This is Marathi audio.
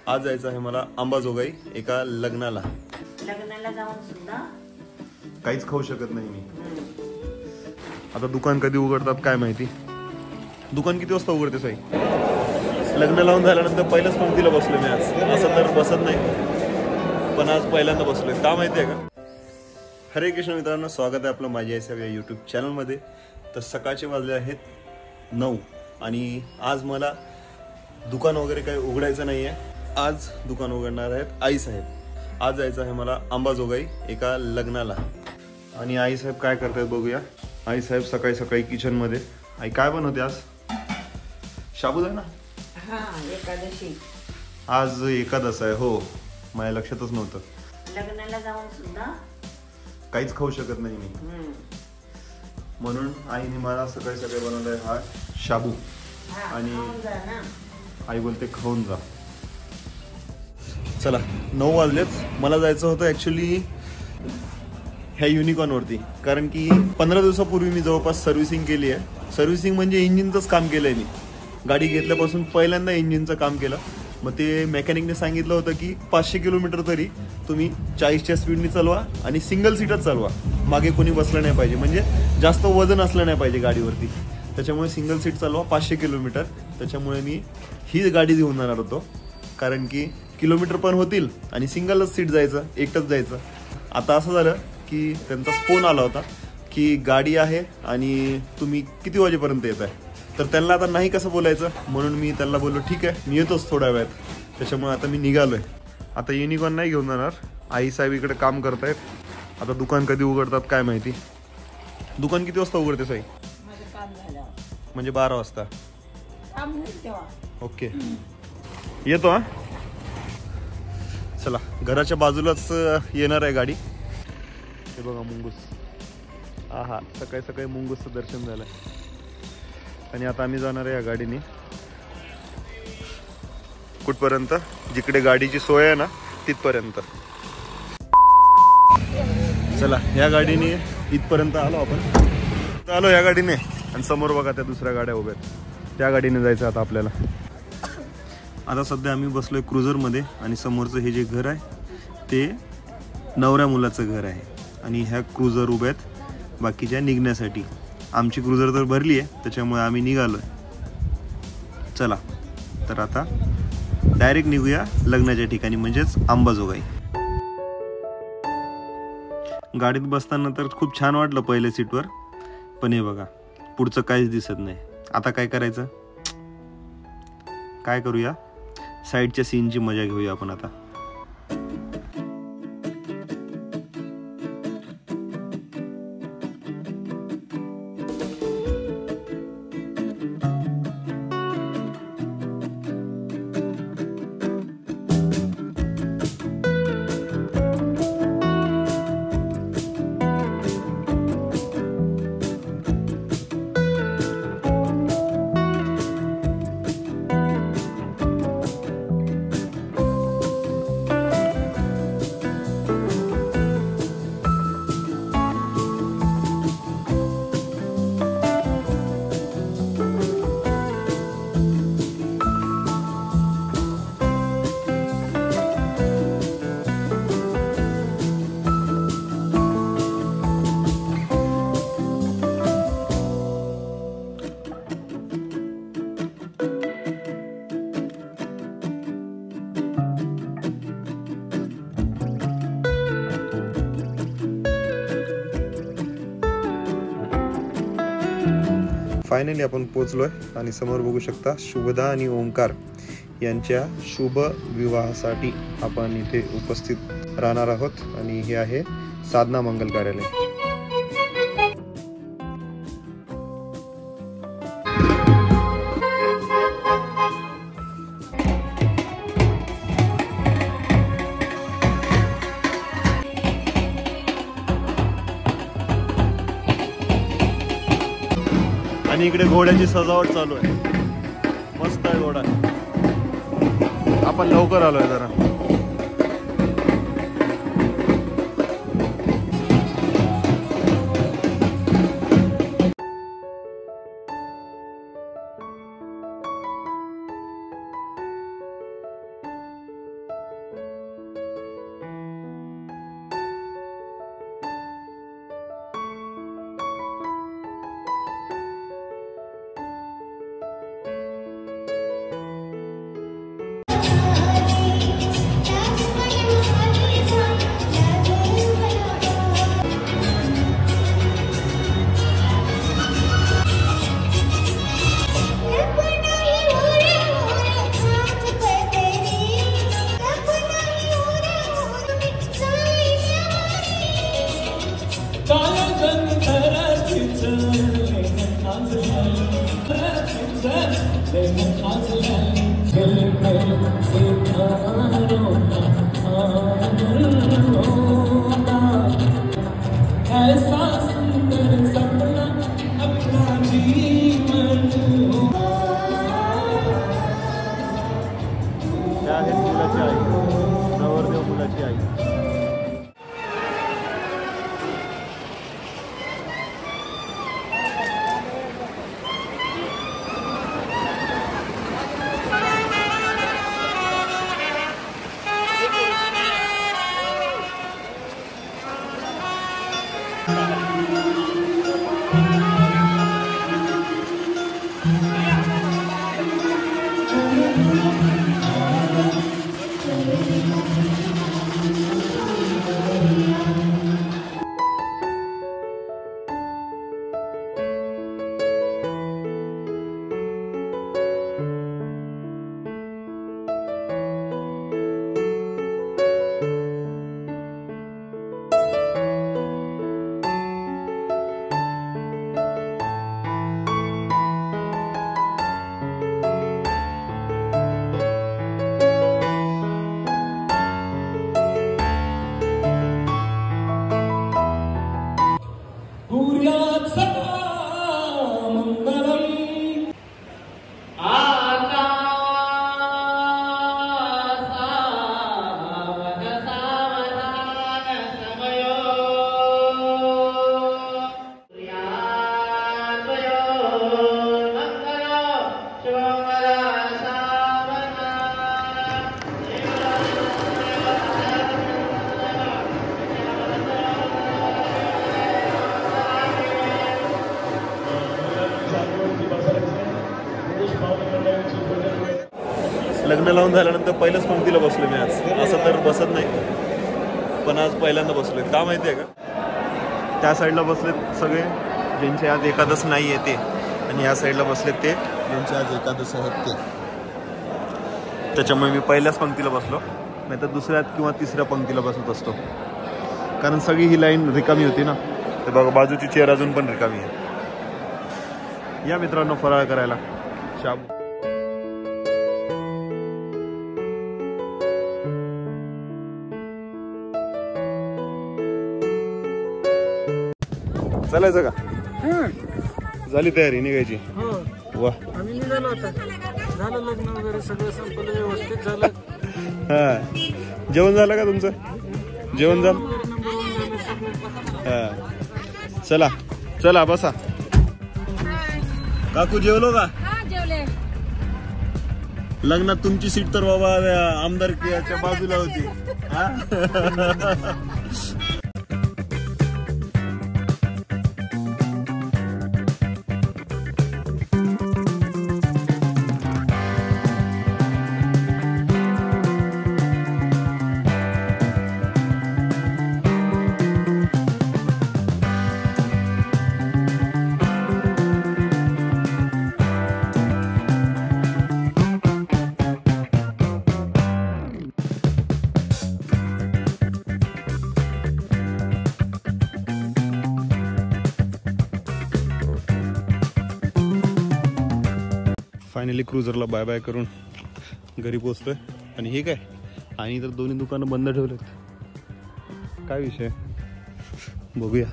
आज जायचं आहे मला अंबाजोगाई एका लग्नाला जाऊन सुद्धा काहीच खाऊ शकत नाही मी. आता दुकान कधी उघडतात काय माहिती. दुकान किती वाजता उघडते साई? लग्न लावून झाल्यानंतर पहिल्याच पंक्तीला बसलो मी आज. असं तर बसत नाही पण आज पहिल्यांदा बसलोय. का माहिती आहे का? हरे कृष्ण मित्रांनो, स्वागत आहे आपलं माझी आईसाहेब या यूट्यूब चॅनलमध्ये. तर सकाळचे वाजले आहेत 9 आणि आज मला दुकान वगैरे काही उघडायचं नाही आहे. आज दुकान उघडणार आहेत आईसाहेब. आज जायचं आहे मला अंबाजोगाई एका लग्नाला. आणि आईसाहेब काय करतायत बघूया. आईसाहेब सकाळी सकाळी किचनमध्ये. आई काय बनवते आज? साबुदाणा? एकादशी. आज एकादश आहे. हो, माझ्या लक्षातच नव्हतं. लग्नाला जाऊन सुद्धा काहीच खाऊ शकत नाही मी. म्हणून आईने मला सकाळी सकाळी बनवलाय हा शाबू. आणि आई बोलते खाऊन जा. चला 9 वाजलेत. मला जायचं होतं ॲक्च्युली ह्या युनिकॉर्नवरती, कारण की 15 दिवसापूर्वी मी जवळपास सर्व्हिसिंग केली आहे. सर्व्हिसिंग म्हणजे इंजिनचंच काम केलं आहे मी. गाडी घेतल्यापासून पहिल्यांदा इंजिनचं काम केलं. मग ते मेकॅनिकने सांगितलं होतं की 500 किलोमीटर तरी तुम्ही 40च्या स्पीडने चालवा आणि सिंगल सीटच चालवा. मागे कोणी बसलं नाही पाहिजे, म्हणजे जास्त वजन असलं नाही पाहिजे गाडीवरती. त्याच्यामुळे सिंगल सीट चालवा 500 किलोमीटर. त्याच्यामुळे मी ही गाडी घेऊन जाणार होतो, कारण की किलोमीटर पण होतील आणि सिंगलच सीट जायचं, एकटंच जायचं. आता असं झालं की त्यांचा फोन आला होता की गाडी आहे आणि तुम्ही किती वाजेपर्यंत येत आहे. तर त्यांना आता नाही कसं बोलायचं, म्हणून मी त्यांना बोललो ठीक आहे मी येतोच थोड्या वेळात. त्याच्यामुळे आता मी निघालोय. आता युनिकॉर्न नाही घेऊन जाणार. आईसाहेब इकडे काम करतायत. आता दुकान कधी उघडतात काय माहिती. दुकान किती वाजता उघडते साई? म्हणजे 12 वाजता. ओके, येतो हा. चला, घराच्या बाजूलाच येणार आहे गाडी. हे बघा मुंगूस. आहा, सकाळी सकाळी मुंगूसचं दर्शन झालंय. आणि आता आम्ही जाणार आहे या गाडीने कुठपर्यंत, जिकडे गाडीची सोय आहे ना तिथपर्यंत. चला, या गाडीने इथपर्यंत आलो आपण. आलो या गाडीने आणि समोर बघा त्या दुसऱ्या गाड्या उभ्या आहेत. त्या गाडीने जायचं आता आपल्याला. आता सध्या आम्ही बसलोय क्रुझरमध्ये आणि समोरचं हे जे घर आहे ते नवऱ्या मुलाचं घर आहे. आणि ह्या क्रुझर उभ्या आहेत बाकीच्या निघण्यासाठी. आमची क्रुझर तर भरली आहे, त्याच्यामुळे आम्ही निघालोय. चला, तर आता डायरेक्ट निघूया लग्नाच्या ठिकाणी, म्हणजेच अंबाजोगाई. गाडीत बसताना तर खूप छान वाटलं पहिल्या सीटवर, पण हे बघा पुढचं काहीच दिसत नाही. आता काय करायचं? काय करूया, साईडच्या सीनची मजा घेऊया आपण आता. फायनली आपण पोचलोय आणि समोर बघू शकता शुभदा आणि ओंकार यांच्या शुभ विवाहासाठी आपण इथे उपस्थित राहणार आहोत. आणि हे आहे साधना मंगल कार्यालय. आणि इकडे घोड्याची सजावट चालू आहे. मस्त आहे घोडा. आपण लवकर आलोय जरा. आहे मुलाची आई, नवरदेव मुलाची आई. लग्न लावून झाल्यानंतर पहिल्याच पंक्तीला बसलो मी आज. असं तर बसत नाही, पण आज पहिल्यांदा बसलोय. का माहिती आहे का, त्या साईडला बसलेत सगळे ज्यांचे आज एकादश नाही आहे ते, आणि या साईडला बसलेत ते ज्यांचे आज एकादश आहेत ते. त्याच्यामुळे मी पहिल्याच पंक्तीला बसलो, नाही तर दुसऱ्या किंवा तिसऱ्या पंक्तीला बसत असतो, कारण सगळी ही लाईन रिकामी होती ना. ते बघा बाजूची चेअर अजून पण रिकामी आहे. या मित्रांनो फराळ करायला शाबू. चालायचं का? झाली तयारी निघायची? वा, आम्ही निघालो होता, झालं लग्न वगैरे सगळं संपलं, व्यवस्थित झालं. हा, जेवण झालं का तुमचं? जेवण झालं? हा, चला चला बसा. काकू जेवलो का? लग्नात तुमची सीट तर बाबा आमदारकीच्या बाजूला होती. फायनली क्रुझरला बाय बाय करून घरी पोहोचतोय. आणि हे काय, आणि तर दोन्ही दुकानं बंद ठेवलेत. काय विषय बघूया.